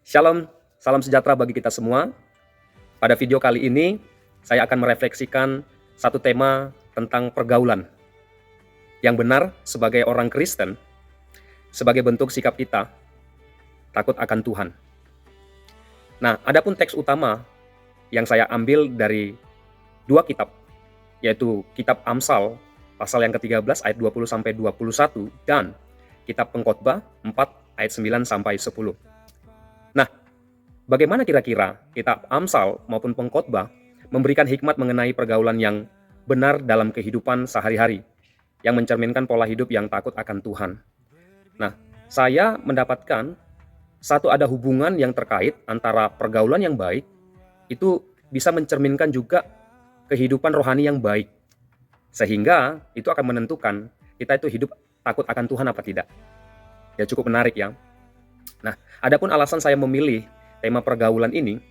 Shalom, salam sejahtera bagi kita semua. Pada video kali ini, saya akan merefleksikan satu tema tentang pergaulan. Yang benar sebagai orang Kristen, sebagai bentuk sikap kita, takut akan Tuhan. Nah, adapun teks utama yang saya ambil dari dua kitab, yaitu kitab Amsal, pasal yang ke-13 ayat 20-21, dan kitab Pengkhotbah 4 ayat 9-10. Nah, bagaimana kira-kira kitab Amsal maupun Pengkhotbah memberikan hikmat mengenai pergaulan yang benar dalam kehidupan sehari-hari, yang mencerminkan pola hidup yang takut akan Tuhan. Nah, saya mendapatkan ada hubungan yang terkait antara pergaulan yang baik, itu bisa mencerminkan juga kehidupan rohani yang baik. Sehingga itu akan menentukan kita itu hidup takut akan Tuhan apa tidak. Ya cukup menarik ya. Nah, adapun alasan saya memilih tema pergaulan ini,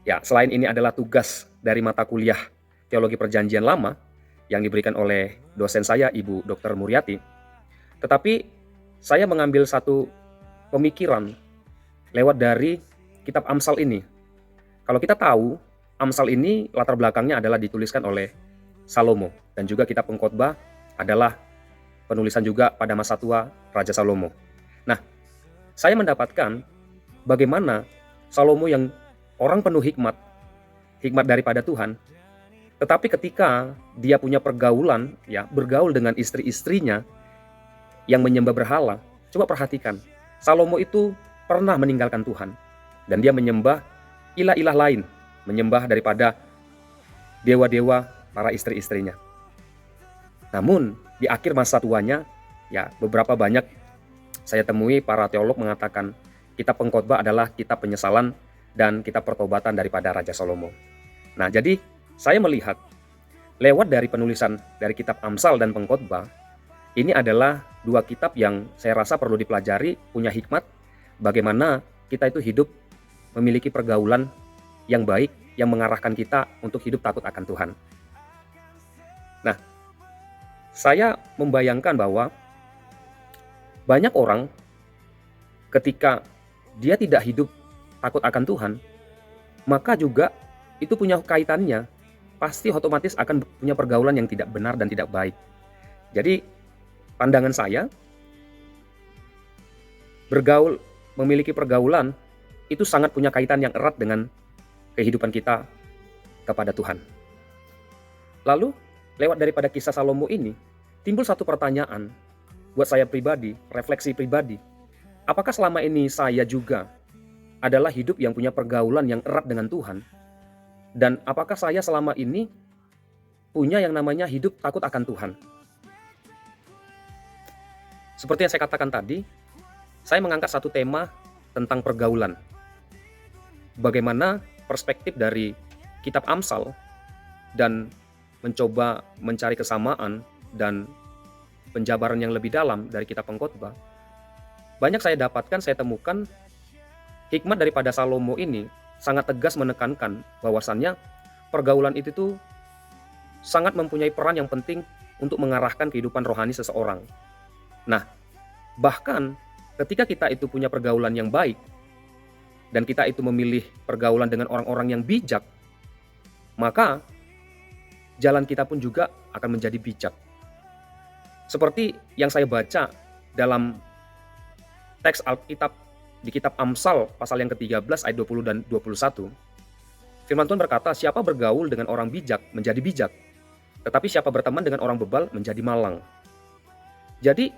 ya selain ini adalah tugas dari mata kuliah Teologi Perjanjian Lama yang diberikan oleh dosen saya, Ibu Dr. Muriati, tetapi saya mengambil satu pemikiran lewat dari kitab Amsal ini. Kalau kita tahu, Amsal ini latar belakangnya adalah dituliskan oleh Salomo, dan juga kitab Pengkhotbah adalah penulisan juga pada masa tua Raja Salomo. Nah, saya mendapatkan bagaimana Salomo yang orang penuh hikmat daripada Tuhan, tetapi ketika dia punya pergaulan, ya bergaul dengan istri-istrinya yang menyembah berhala, coba perhatikan, Salomo itu pernah meninggalkan Tuhan, dan dia menyembah ilah-ilah lain, menyembah daripada dewa-dewa para istri-istrinya. Namun di akhir masa tuanya, ya beberapa banyak saya temui para teolog mengatakan kitab Pengkhotbah adalah kitab penyesalan dan kitab pertobatan daripada Raja Salomo. Nah, jadi saya melihat lewat dari penulisan dari kitab Amsal dan Pengkhotbah, ini adalah dua kitab yang saya rasa perlu dipelajari, punya hikmat bagaimana kita itu hidup memiliki pergaulan yang baik yang mengarahkan kita untuk hidup takut akan Tuhan. Nah, saya membayangkan bahwa banyak orang ketika dia tidak hidup takut akan Tuhan, maka juga itu punya kaitannya, pasti otomatis akan punya pergaulan yang tidak benar dan tidak baik. Jadi pandangan saya, memiliki pergaulan itu sangat punya kaitan yang erat dengan kehidupan kita kepada Tuhan. Lalu lewat daripada kisah Salomo ini, timbul satu pertanyaan buat saya pribadi, refleksi pribadi. Apakah selama ini saya juga adalah hidup yang punya pergaulan yang erat dengan Tuhan? Dan apakah saya selama ini punya yang namanya hidup takut akan Tuhan? Seperti yang saya katakan tadi, saya mengangkat satu tema tentang pergaulan. Bagaimana perspektif dari kitab Amsal dan mencoba mencari kesamaan dan penjabaran yang lebih dalam dari kitab Pengkhotbah, banyak saya dapatkan, saya temukan hikmat daripada Salomo ini sangat tegas menekankan bahwasannya pergaulan itu tuh sangat mempunyai peran yang penting untuk mengarahkan kehidupan rohani seseorang. Nah, bahkan ketika kita itu punya pergaulan yang baik dan kita itu memilih pergaulan dengan orang-orang yang bijak, maka jalan kita pun juga akan menjadi bijak. Seperti yang saya baca dalam teks Alkitab di kitab Amsal pasal yang ke-13 ayat 20 dan 21. Firman Tuhan berkata, siapa bergaul dengan orang bijak menjadi bijak, tetapi siapa berteman dengan orang bebal menjadi malang. Jadi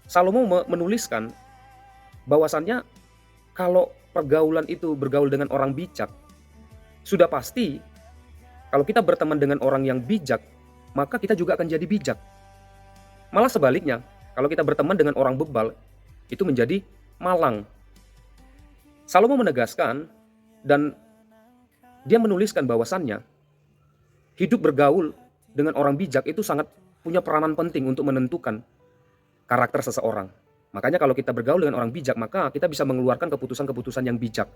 Salomo menuliskan bahwasannya kalau pergaulan itu bergaul dengan orang bijak, sudah pasti kalau kita berteman dengan orang yang bijak, maka kita juga akan jadi bijak. Malah sebaliknya, kalau kita berteman dengan orang bebal, itu menjadi malang. Salomo menegaskan dan dia menuliskan bahwasannya hidup bergaul dengan orang bijak itu sangat punya peranan penting untuk menentukan karakter seseorang. Makanya kalau kita bergaul dengan orang bijak, maka kita bisa mengeluarkan keputusan-keputusan yang bijak.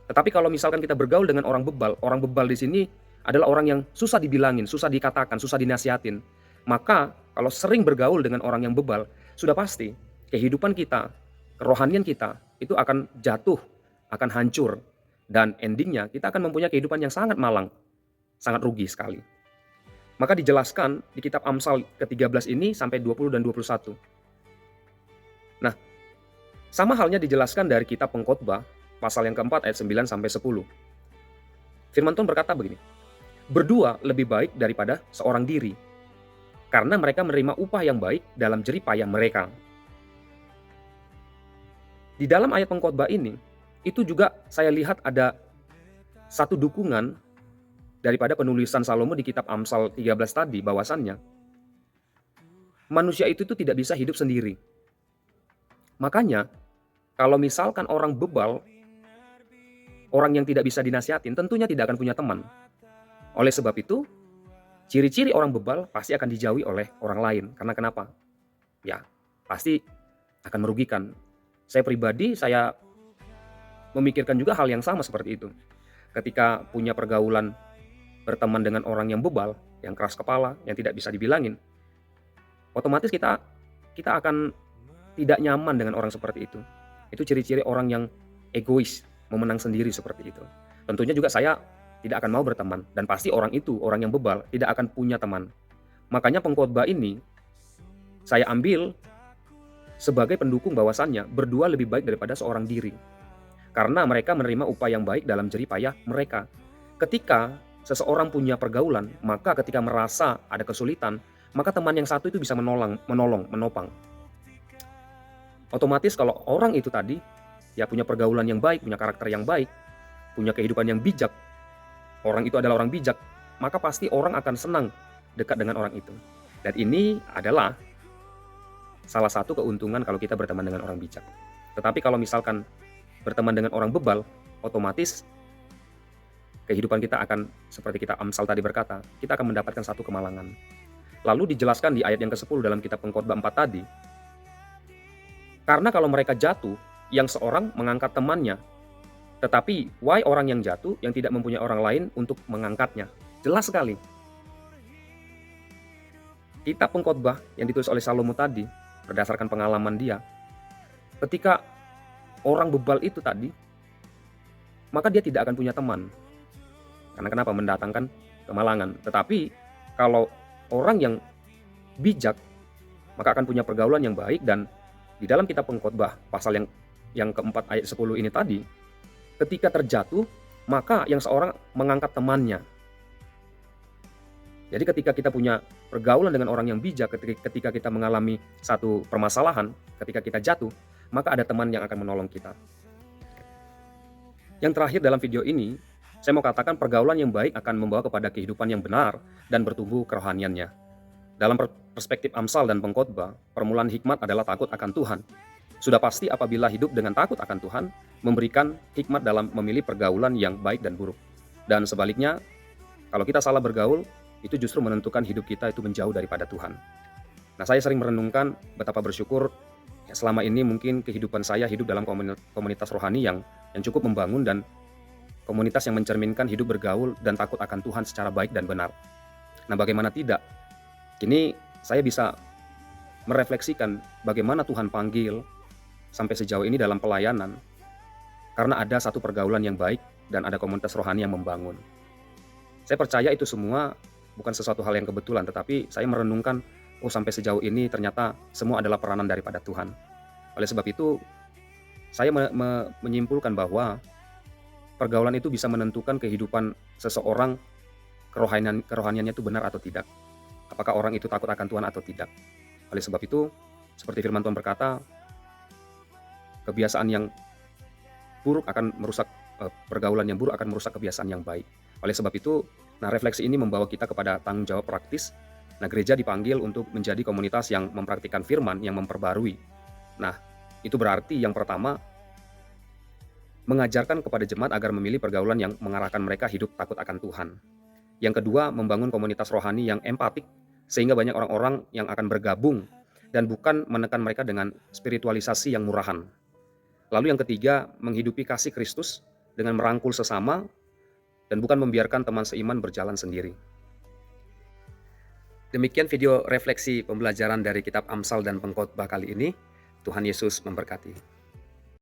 Tetapi kalau misalkan kita bergaul dengan orang bebal di sini adalah orang yang susah dibilangin, susah dikatakan, susah dinasihatin. Maka kalau sering bergaul dengan orang yang bebal, sudah pasti kehidupan kita, kerohanian kita itu akan jatuh akan hancur, dan endingnya kita akan mempunyai kehidupan yang sangat malang, sangat rugi sekali. Maka dijelaskan di kitab Amsal ke-13 ini sampai 20 dan 21. Nah, sama halnya dijelaskan dari kitab Pengkhotbah pasal yang keempat ayat 9 sampai 10. Firman Tuhan berkata begini, "Berdua lebih baik daripada seorang diri, karena mereka menerima upah yang baik dalam jerih payah mereka." Di dalam ayat Pengkhotbah ini, itu juga saya lihat ada satu dukungan daripada penulisan Salomo di kitab Amsal 13 tadi, bahwasannya manusia itu tidak bisa hidup sendiri. Makanya, kalau misalkan orang bebal, orang yang tidak bisa dinasihatin, tentunya tidak akan punya teman. Oleh sebab itu, ciri-ciri orang bebal pasti akan dijauhi oleh orang lain. Karena kenapa? Ya, pasti akan merugikan. Saya pribadi, saya memikirkan juga hal yang sama seperti itu. Ketika punya pergaulan berteman dengan orang yang bebal, yang keras kepala, yang tidak bisa dibilangin, otomatis kita akan tidak nyaman dengan orang seperti itu. Itu ciri-ciri orang yang egois, memenang sendiri seperti itu. Tentunya juga saya tidak akan mau berteman, dan pasti orang itu, orang yang bebal, tidak akan punya teman. Makanya Pengkhotbah ini saya ambil sebagai pendukung bahwasannya berdua lebih baik daripada seorang diri. Karena mereka menerima upah yang baik dalam jerih payah mereka. Ketika seseorang punya pergaulan, maka ketika merasa ada kesulitan, maka teman yang satu itu bisa menopang. Otomatis kalau orang itu tadi ya punya pergaulan yang baik, punya karakter yang baik, punya kehidupan yang bijak, orang itu adalah orang bijak, maka pasti orang akan senang dekat dengan orang itu. Dan ini adalah salah satu keuntungan kalau kita berteman dengan orang bijak. Tetapi kalau misalkan berteman dengan orang bebal, otomatis kehidupan kita akan seperti kita Amsal tadi berkata, kita akan mendapatkan satu kemalangan. Lalu dijelaskan di ayat yang ke-10 dalam kitab Pengkhotbah 4 tadi, karena kalau mereka jatuh, yang seorang mengangkat temannya, tetapi why orang yang jatuh yang tidak mempunyai orang lain untuk mengangkatnya. Jelas sekali. Kitab Pengkhotbah yang ditulis oleh Salomo tadi, berdasarkan pengalaman dia, ketika orang bebal itu tadi, maka dia tidak akan punya teman. Karena kenapa? Mendatangkan kemalangan. Tetapi kalau orang yang bijak, maka akan punya pergaulan yang baik. Dan di dalam kitab Pengkhotbah pasal yang keempat ayat 10 ini tadi, ketika terjatuh, maka yang seorang mengangkat temannya. Jadi ketika kita punya pergaulan dengan orang yang bijak, ketika kita mengalami satu permasalahan, ketika kita jatuh, maka ada teman yang akan menolong kita. Yang terakhir dalam video ini, saya mau katakan pergaulan yang baik akan membawa kepada kehidupan yang benar dan bertumbuh kerohaniannya. Dalam perspektif Amsal dan Pengkhotbah, permulaan hikmat adalah takut akan Tuhan. Sudah pasti apabila hidup dengan takut akan Tuhan, memberikan hikmat dalam memilih pergaulan yang baik dan buruk. Dan sebaliknya, kalau kita salah bergaul, itu justru menentukan hidup kita itu menjauh daripada Tuhan. Nah, saya sering merenungkan betapa bersyukur ya, selama ini mungkin kehidupan saya hidup dalam komunitas rohani yang cukup membangun, dan komunitas yang mencerminkan hidup bergaul dan takut akan Tuhan secara baik dan benar. Nah, bagaimana tidak? Kini saya bisa merefleksikan bagaimana Tuhan panggil sampai sejauh ini dalam pelayanan, karena ada satu pergaulan yang baik dan ada komunitas rohani yang membangun. Saya percaya itu semua bukan sesuatu hal yang kebetulan, tetapi saya merenungkan, sampai sejauh ini ternyata semua adalah peranan daripada Tuhan. Oleh sebab itu, saya menyimpulkan bahwa pergaulan itu bisa menentukan kehidupan seseorang, kerohaniannya itu benar atau tidak. Apakah orang itu takut akan Tuhan atau tidak. Oleh sebab itu, seperti firman Tuhan berkata, kebiasaan yang buruk akan merusak, pergaulan yang buruk akan merusak kebiasaan yang baik. Oleh sebab itu, refleksi ini membawa kita kepada tanggung jawab praktis. Gereja dipanggil untuk menjadi komunitas yang mempraktikkan firman, yang memperbarui. Itu berarti yang pertama, mengajarkan kepada jemaat agar memilih pergaulan yang mengarahkan mereka hidup takut akan Tuhan. Yang kedua, membangun komunitas rohani yang empatik, sehingga banyak orang-orang yang akan bergabung dan bukan menekan mereka dengan spiritualisasi yang murahan. Lalu yang ketiga, menghidupi kasih Kristus dengan merangkul sesama dan bukan membiarkan teman seiman berjalan sendiri. Demikian video refleksi pembelajaran dari kitab Amsal dan Pengkhotbah kali ini. Tuhan Yesus memberkati.